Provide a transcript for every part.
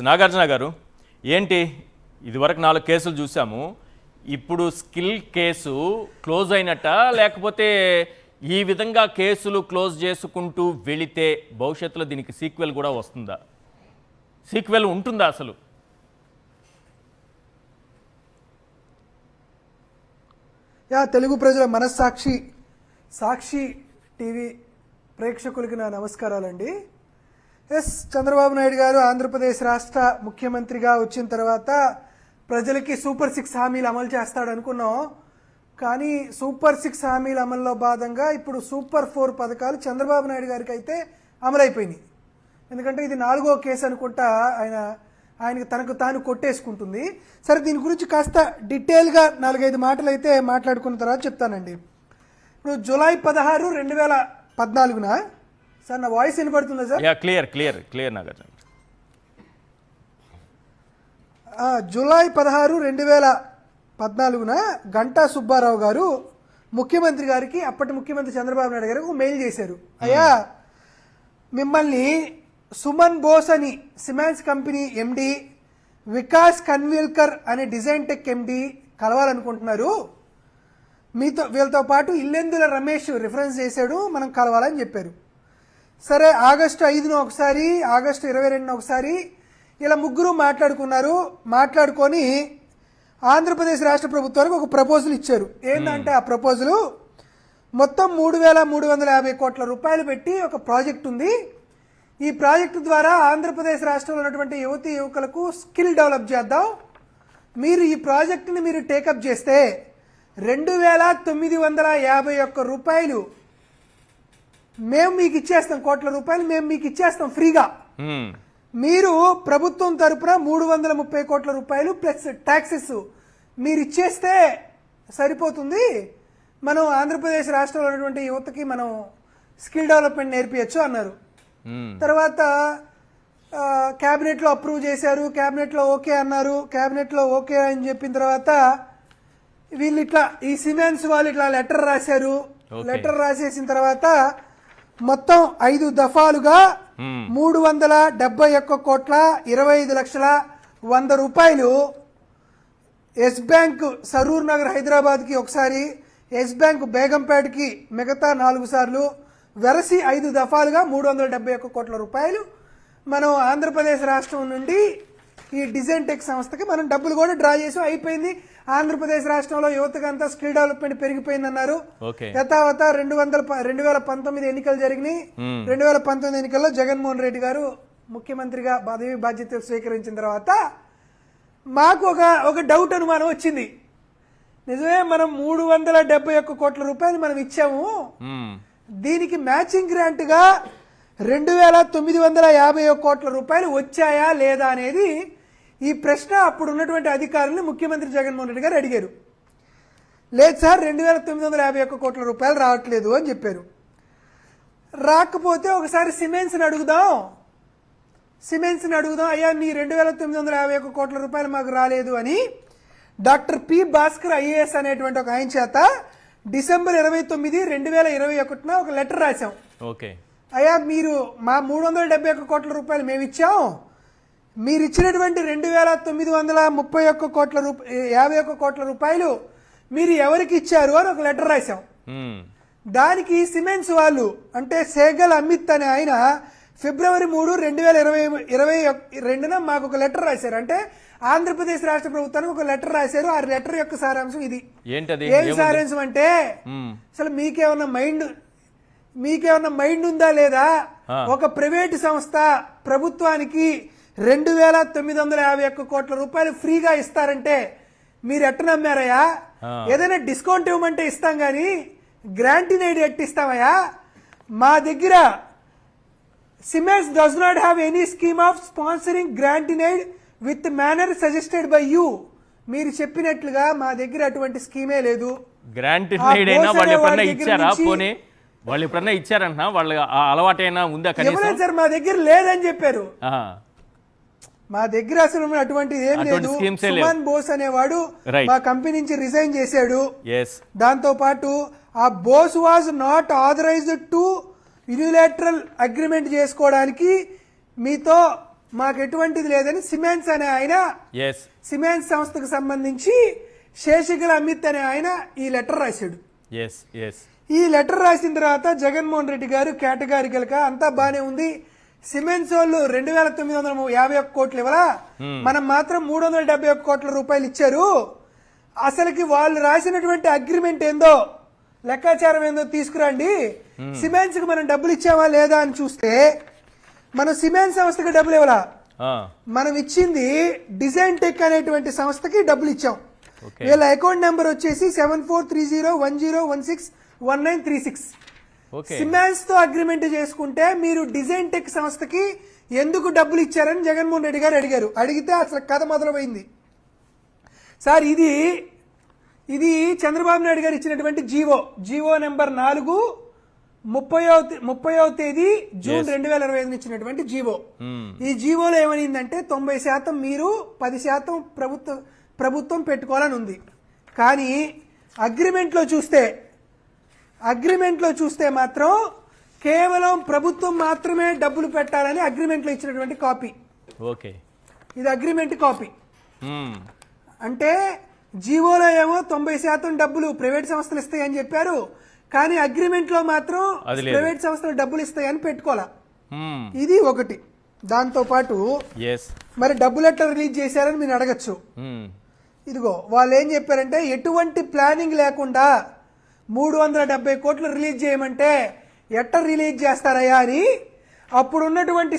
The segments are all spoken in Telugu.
నాగార్జున గారు ఏంటి ఇదివరకు 4 కేసులు చూసాము. ఇప్పుడు స్కిల్ కేసు క్లోజ్ అయినట్ట, లేకపోతే ఈ విధంగా కేసులు క్లోజ్ చేసుకుంటూ వెళితే భవిష్యత్తులో దీనికి సీక్వెల్ కూడా వస్తుందా? సీక్వెల్ ఉంటుందా అసలు? తెలుగు ప్రజల మనస్సాక్షి సాక్షి టీవీ ప్రేక్షకులకి నా నమస్కారాలండి. చంద్రబాబు నాయుడు గారు ఆంధ్రప్రదేశ్ రాష్ట్ర ముఖ్యమంత్రిగా వచ్చిన తర్వాత ప్రజలకి సూపర్ 6 హామీలు అమలు చేస్తాడు అనుకున్నాం. కానీ సూపర్ 6 హామీల అమల్లో భాగంగా ఇప్పుడు సూపర్ 4 పథకాలు చంద్రబాబు నాయుడు గారికి అయితే అమలైపోయినాయి. ఎందుకంటే ఇది 4వ కేసు అనుకుంటా ఆయనకి తనకు తాను కొట్టేసుకుంటుంది. సరే, దీని గురించి కాస్త డీటెయిల్గా 4-5 మాటలు అయితే మాట్లాడుకున్న తర్వాత చెప్తానండి. ఇప్పుడు జూలై 16, 2014 సార్, నా వాయిస్ వినపడుతుందా sir? Clear Nagarjuna. July 16, 2014 Ganta Subbarao గారు ముఖ్యమంత్రి గారికి, అప్పటి ముఖ్యమంత్రి చంద్రబాబు నాయుడు గారికి ఒక మెయిల్ చేశారు. అయ్యా, మిమ్మల్ని సుమన్ బోస్ అని siemens company MD, Vikas Khanwilkar అనే డిజైన్ టెక్ ఎండి కలవాలనుకుంటున్నారు. వీళ్ళతో పాటు ఇల్లెందుల రమేష్ రిఫరెన్స్ చేశాడు, మనం కలవాలని చెప్పారు. సరే, ఆగస్టు 5న ఒకసారి, ఆగస్టు 22న ఒకసారి ఇలా ముగ్గురు మాట్లాడుకున్నారు. మాట్లాడుకొని ఆంధ్రప్రదేశ్ రాష్ట్ర ప్రభుత్వానికి ఒక ప్రపోజల్ ఇచ్చారు. ఏంటంటే ఆ ప్రపోజలు మొత్తం 3,350 కోట్ల రూపాయలు పెట్టి ఒక ప్రాజెక్ట్ ఉంది. ఈ ప్రాజెక్టు ద్వారా ఆంధ్రప్రదేశ్ రాష్ట్రంలో ఉన్నటువంటి యువతీ యువకులకు స్కిల్ డెవలప్ చేద్దాం. మీరు ఈ ప్రాజెక్టుని మీరు టేకప్ చేస్తే 2,951 రూపాయలు మేము మీకు ఇచ్చేస్తాం, కోట్ల రూపాయలు మేము మీకు ఇచ్చేస్తాం ఫ్రీగా. మీరు ప్రభుత్వం తరపున 330 కోట్ల రూపాయలు ప్లస్ ట్యాక్సెస్ మీరు ఇచ్చేస్తే సరిపోతుంది. మనం ఆంధ్రప్రదేశ్ రాష్ట్రంలో ఉన్నటువంటి యువతకి మనం స్కిల్ డెవలప్మెంట్ నేర్పించచ్చు అన్నారు. తర్వాత క్యాబినెట్లో అప్రూవ్ చేశారు, క్యాబినెట్లో ఓకే అన్నారు. క్యాబినెట్లో ఓకే అని చెప్పిన తర్వాత వీళ్ళు ఇట్లా ఈ సిమెన్స్ వాళ్ళు ఇట్లా లెటర్ రాశారు. లెటర్ రాసేసిన తర్వాత మొత్తం 5 దఫాలుగా 371,25,100 రూపాయలు ఎస్ బ్యాంక్ సరూర్ నగర్ హైదరాబాద్కి ఒకసారి, ఎస్ బ్యాంక్ బేగంపేటకి మిగతా 4 సార్లు, వెరసి 5 దఫాలుగా 371 కోట్ల రూపాయలు మనం ఆంధ్రప్రదేశ్ రాష్ట్రం నుండి ఈ డిజైన్ టెక్ సంస్థకి మనం డబ్బులు కూడా డ్రా చేసి అయిపోయింది. ఆంధ్రప్రదేశ్ రాష్ట్రంలో యువతకంతా స్కిల్ డెవలప్మెంట్ పెరిగిపోయిందన్నారు. యథావత 2019 ఎన్నికలు జరిగినాయి. 2019 ఎన్నికల్లో జగన్మోహన్ రెడ్డి గారు ముఖ్యమంత్రిగా పదవి బాధ్యతలు స్వీకరించిన తర్వాత మాకు ఒక డౌట్, అనుమానం వచ్చింది. నిజమే, మనం 371 కోట్ల రూపాయలు మనం ఇచ్చాము, దీనికి మ్యాచింగ్ గ్రాంట్ గా 2,951 కోట్ల రూపాయలు వచ్చాయా లేదా అనేది ఈ ప్రశ్న అప్పుడు ఉన్నటువంటి అధికారులను ముఖ్యమంత్రి జగన్మోహన్ రెడ్డి గారు అడిగారు. లేదు సార్, 2,951 కోట్ల రూపాయలు రావట్లేదు అని చెప్పారు. రాకపోతే ఒకసారి సిమెన్స్ని అడుగుదాం, అయ్యా నీ 2,951 కోట్ల రూపాయలు మాకు రాలేదు అని డాక్టర్ పి భాస్కర్ ఐఏఎస్ అనేటువంటి ఒక ఆయన చేత డిసెంబర్ 29, 2021 ఒక లెటర్ రాశాం. అయ్యా, మీరు మా 371 కోట్ల రూపాయలు మేము ఇచ్చాం, మీరు ఇచ్చినటువంటి 2,951 కోట్ల రూపాయలు మీరు ఎవరికి ఇచ్చారు అని ఒక లెటర్ రాశాం. దానికి సిమెన్స్ వాళ్ళు అంటే సేగల్ అమిత్ అనే ఆయన ఫిబ్రవరి 3, 2022 మాకు ఒక లెటర్ రాశారు. అంటే ఆంధ్రప్రదేశ్ రాష్ట్ర ప్రభుత్వానికి ఒక లెటర్ రాశారు. ఆ లెటర్ యొక్క సారాంశం ఇది. ఏం సారాంశం అంటే, అసలు మీకేమన్నా మైండ్ ఉందా లేదా? ఒక ప్రైవేట్ సంస్థ ప్రభుత్వానికి 2,951 కోట్ల రూపాయలు ఫ్రీగా ఇస్తారంటే మీరు ఎట్ట నమ్మారయ్యా? ఏదైనా డిస్కౌంట్ ఇవ్వమంటే ఇస్తాం గానీ గ్రాంట్ ఇన్ ఎయిడ్ ఎట్టిస్తామయ్యా? మా దగ్గర siemens does not have any scheme of sponsoring grant in aid with manner suggested by you. మీరు చెప్పినట్లుగా మా దగ్గర అటువంటి స్కీమే లేదు. గ్రాంట్ ఇన్ ఎయిడ్ అయినా వాళ్ళు ఎప్పుడన్నా ఇచ్చారా? పోనీ వాళ్ళు ఎప్పుడన్నా ఇచ్చారంటున్నా, వాళ్ళ అలవాటైనా ఉందా? సార్, మా దగ్గర లేదని చెప్పారు. మా దగ్గర అసలు అటువంటిది ఏం లేదు. సుమన్ బోస్ అనేవాడు మా కంపెనీ నుంచి రిజైన్ చేశాడు. దాంతో పాటు ఆ boss was not authorised to unilateral agreement చేసుకోవడానికి మీతో మాకు ఎటువంటిది లేదని సిమెన్స్ అనే ఆయన, ఎస్ సిమెన్స్ సంస్థకు సంబంధించి శేషగిరి అమిత్ అనే ఆయన ఈ లెటర్ రాశాడు. ఎస్ ఎస్ ఈ లెటర్ రాసిన తర్వాత జగన్మోహన్ రెడ్డి గారు కేటగారికల్ గా అంతా బానే ఉంది, సిమెన్స్ వాళ్ళు 2,951 కోట్లు ఇవ్వలా, మనం మాత్రం 371 కోట్ల రూపాయలు ఇచ్చారు, అసలుకి వాళ్ళు రాసినటువంటి అగ్రిమెంట్ ఏందో లెక్కాచారం ఏందో తీసుకురండి, సిమెన్స్ కి మనం డబ్బులు ఇచ్చామా లేదా అని చూస్తే మనం సిమెన్స్ సంస్థకి డబ్బులు ఇవ్వలా, మనం ఇచ్చింది డిజైన్ టెక్ అనేటువంటి సంస్థకి డబ్బులు ఇచ్చాం. వీళ్ళ అకౌంట్ నెంబర్ వచ్చేసి 743010161936. సిమెన్స్ తో అగ్రిమెంట్ చేసుకుంటే మీరు డిజైన్ టెక్ సంస్థకి ఎందుకు డబ్బులు ఇచ్చారని జగన్మోహన్ రెడ్డి గారు అడిగారు. అడిగితే అసలు కథ మొదలైంది. సార్ ఇది చంద్రబాబు నాయుడు గారు ఇచ్చినటువంటి జీవో నెంబర్ 4 30వ తేదీ జూన్ 2025 ఇచ్చినటువంటి జీవో. ఈ జీవోలో ఏమనిందంటే 90% మీరు 10% ప్రభుత్వం పెట్టుకోవాలని ఉంది. కానీ అగ్రిమెంట్లో చూస్తే మాత్రం కేవలం ప్రభుత్వం మాత్రమే డబ్బులు పెట్టాలని అగ్రిమెంట్లో ఇచ్చినటువంటి కాపీ. ఓకే, ఇది అగ్రిమెంట్ కాపీ. అంటే జీవోలో ఏమో 90% డబ్బులు ప్రైవేట్ సంస్థలు ఇస్తాయని చెప్పారు, కానీ అగ్రిమెంట్ లో మాత్రం ప్రైవేట్ సంస్థలు డబ్బులు ఇస్తాయని పెట్టుకోవాలా. ఇది ఒకటి. దాంతో పాటు మరి డబ్బులు ఎట్లా రిలీజ్ చేశారని మీరు అడగచ్చు. ఇదిగో వాళ్ళు ఏం చెప్పారంటే ఎటువంటి ప్లానింగ్ లేకుండా 370 కోట్లు రిలీజ్ చేయమంటే ఎట్లా రిలీజ్ చేస్తారయ్యా అని అప్పుడు ఉన్నటువంటి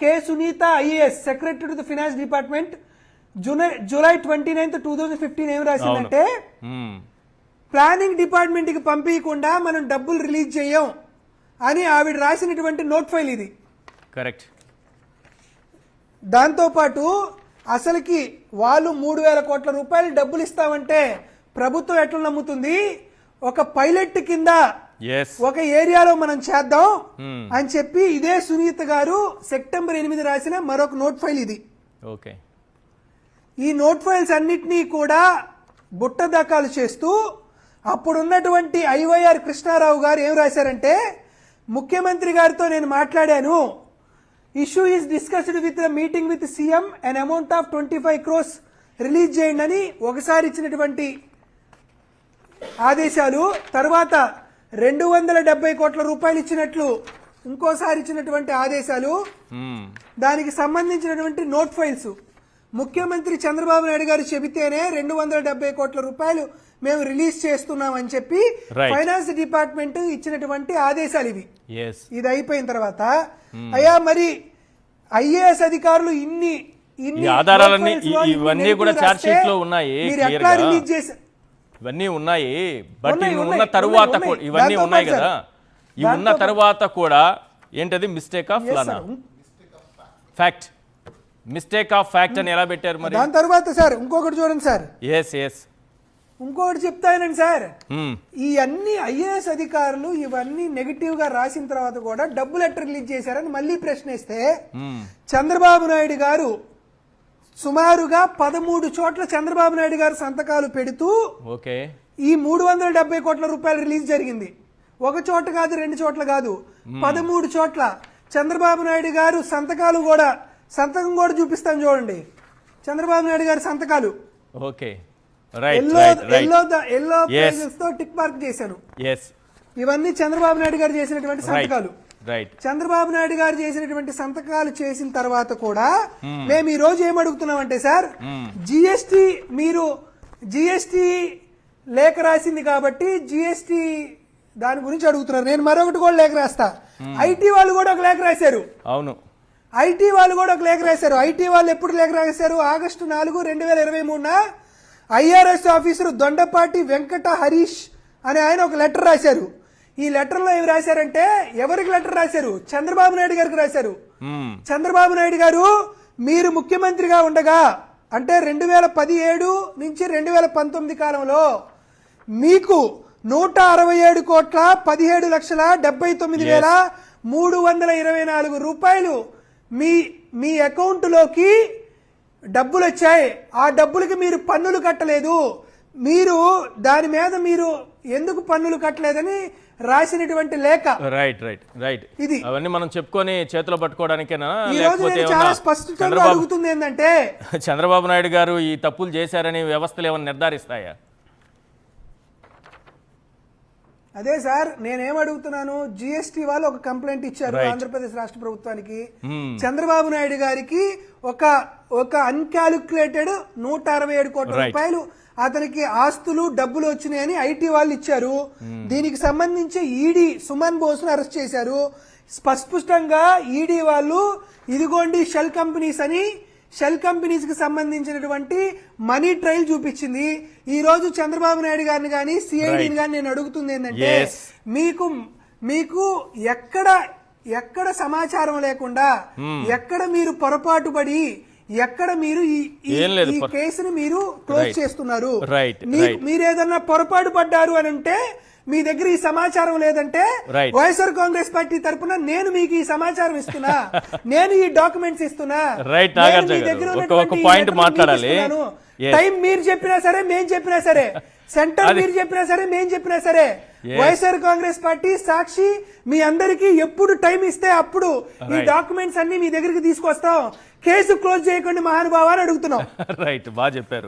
K Sunitha IAS secretary to the finance department July 29, 2015 ఏం రాసిందంటే ప్లానింగ్ డిపార్ట్మెంట్ కి పంపించకుండా మనం డబ్బులు రిలీజ్ చేయం అని ఆవిడ రాసినటువంటి నోట్ ఫైల్ ఇది. కరెక్ట్. దాంతో పాటు అసలుకి వాళ్ళు 3,000 కోట్ల రూపాయలు డబ్బులు ఇస్తామంటే ప్రభుత్వం ఎట్లా నమ్ముతుంది? ఒక పైలట్ కింద ఒక ఏరియాలో మనం చేద్దాం అని చెప్పి ఇదే సునీత గారు సెప్టెంబర్ 8 రాసిన మరొక నోట్ ఫైల్ ఇది. ఓకే, ఈ నోట్ ఫైల్స్ అన్నిటినీ కూడా బుట్టదాఖలు చేస్తూ అప్పుడున్నటువంటి ఐవైఆర్ కృష్ణారావు గారు ఏం రాశారంటే ముఖ్యమంత్రి గారితో నేను మాట్లాడాను, issue is discussed with the meeting with CM an amount of 25 crores release చేయండి అని ఒకసారి ఇచ్చినటువంటి ఆదేశాలు, తర్వాత 270 కోట్ల రూపాయలు ఇచ్చినట్లు ఇంకోసారి ఇచ్చినటువంటి ఆదేశాలు, దానికి సంబంధించినటువంటి నోట్ ఫైల్స్ ముఖ్యమంత్రి చంద్రబాబు నాయుడు గారు చెబితేనే 270 కోట్ల రూపాయలు మేము రిలీజ్ చేస్తున్నాం అని చెప్పి ఫైనాన్స్ డిపార్ట్మెంట్ ఇచ్చినటువంటి ఆదేశాలు ఇవి. ఇది అయిపోయిన తర్వాత అయ్యా మరి ఐఏఎస్ అధికారులు ఇన్ని ఆధారాలన్నీ ఇవన్నీ కూడా చార్జ్ షీట్ లో ఉన్నాయి, మీరు ఎట్లా రిలీజ్ చేశారు? ఇవన్నీ ఉన్నాయి. బట్ ఉన్న తరువాత ఇవన్నీ ఉన్నాయి కదా, ఇవి ఉన్న తరువాత కూడా ఏంటది mistake of fact, mistake of fact అని ఎలా పెట్టారు మరి? దాని తర్వాత సార్ ఇంకొకటి చూడండి సార్, ఇంకొకటి చెప్తానండి సార్, ఈ అన్ని ఐఏఎస్ అధికారులు ఇవన్నీ నెగిటివ్ గా రాసిన తర్వాత కూడా డబ్బులు ఎట్లా రిలీజ్ చేశారని మళ్ళీ ప్రశ్నిస్తే చంద్రబాబు నాయుడు గారు సుమారుగా 13 చోట్ల చంద్రబాబు నాయుడు గారు సంతకాలు పెడుతూ ఈ 370 కోట్ల రూపాయలు రిలీజ్ జరిగింది. ఒక చోట కాదు, 2 చోట్ల కాదు, 13 చోట్ల చంద్రబాబు నాయుడు గారు సంతకం కూడా చూపిస్తాను చూడండి. చంద్రబాబు నాయుడు గారి సంతకాలు ఎల్లో పేజెస్ తో టిక్ మార్క్ చేశాను. ఇవన్నీ చంద్రబాబు నాయుడు గారు చేసినటువంటి సంతకాలు. చంద్రబాబు నాయుడు గారు చేసినటువంటి సంతకాలు చేసిన తర్వాత కూడా మేము ఈ రోజు ఏమడుగుతున్నామంటే సార్, జిఎస్టి లేఖ రాసింది కాబట్టి జిఎస్టి దాని గురించి అడుగుతున్నారు. నేను మరొకటి కూడా లేఖ రాస్తా. ఐటీ వాళ్ళు కూడా ఒక లేఖ రాశారు. అవును, ఐటీ వాళ్ళు కూడా ఒక లేఖ రాశారు. ఐటీ వాళ్ళు ఎప్పుడు లేఖ రాశారు? August 4, 2023 IRS officer Dondapati Venkata Harish అనే ఆయన ఒక లెటర్ రాశారు. ఈ లెటర్ లో ఏమి రాశారంటే, ఎవరికి లెటర్ రాశారు? చంద్రబాబు నాయుడు గారికి రాశారు. చంద్రబాబు నాయుడు గారు మీరు ముఖ్యమంత్రిగా ఉండగా అంటే 2017 నుంచి 2019 కాలంలో మీకు 167 కోట్ల 17,79,324 రూపాయలు మీ అకౌంట్ లోకి డబ్బులు వచ్చాయి. ఆ డబ్బులకి మీరు పన్నులు కట్టలేదు. మీరు దాని మీద మీరు ఎందుకు పన్నులు కట్టలేదని రాసినటువంటి లేఖ. రైట్ రైట్ రైట్ ఇది. అవన్నీ మనం చెప్పుకొని చేతిలో పట్టుకోవడానికేనా, ఈ రోజు లేకపోతే నేను చాలా స్పష్టంగా అడుగుతుంది ఏంటంటే చంద్రబాబు నాయుడు గారు ఈ తప్పులు చేశారని వ్యవస్థలు ఏమైనా నిర్ధారిస్తాయా? అదే సార్ నేనేం అడుగుతున్నాను, జిఎస్టీ వాళ్ళు ఒక కంప్లైంట్ ఇచ్చారు ఆంధ్రప్రదేశ్ రాష్ట్ర ప్రభుత్వానికి. చంద్రబాబు నాయుడు గారికి ఒక అన్కాలిక్యులేటెడ్ 167 కోట్ల రూపాయలు అతనికి ఆస్తులు డబ్బులు వచ్చినాయని ఐటీ వాళ్ళు ఇచ్చారు. దీనికి సంబంధించి ఈడీ సుమన్ బోస్ను అరెస్ట్ చేశారు. స్పష్టంగా ఈడీ వాళ్ళు ఇదిగోండి షెల్ కంపెనీస్ అని, షెల్ కంపెనీస్ కి సంబంధించినటువంటి మనీ ట్రయల్ చూపించింది. ఈ రోజు చంద్రబాబు నాయుడు గారిని కానీ సిఐడిని కానీ నేను అడుగుతుంది ఏంటంటే మీకు ఎక్కడ సమాచారం లేకుండా, ఎక్కడ మీరు పొరపాటు పడి, ఎక్కడ మీరు ఈ కేసుని మీరు క్లోజ్ చేస్తున్నారు? మీరు ఏదన్నా పొరపాటు పడ్డారు అని అంటే మీ దగ్గర ఈ సమాచారం లేదంటే వైఎస్ఆర్ కాంగ్రెస్ పార్టీ తరఫున నేను మీకు ఈ సమాచారం ఇస్తున్నా, నేను ఈ డాక్యుమెంట్స్ ఇస్తున్నా. టైం మీరు చెప్పినా సరే, మేం చెప్పినా సరే, సెంటర్ మీరు చెప్పినా సరే, మేం చెప్పినా సరే, వైఎస్ఆర్ కాంగ్రెస్ పార్టీ సాక్షి మీ అందరికీ ఎప్పుడు టైం ఇస్తే అప్పుడు ఈ డాక్యుమెంట్స్ అన్ని మీ దగ్గరికి తీసుకొస్తాం. కేసు క్లోజ్ చేయకుండా మహానుభావాన్ని అడుగుతున్నాం. రైట్, బాగా చెప్పారు.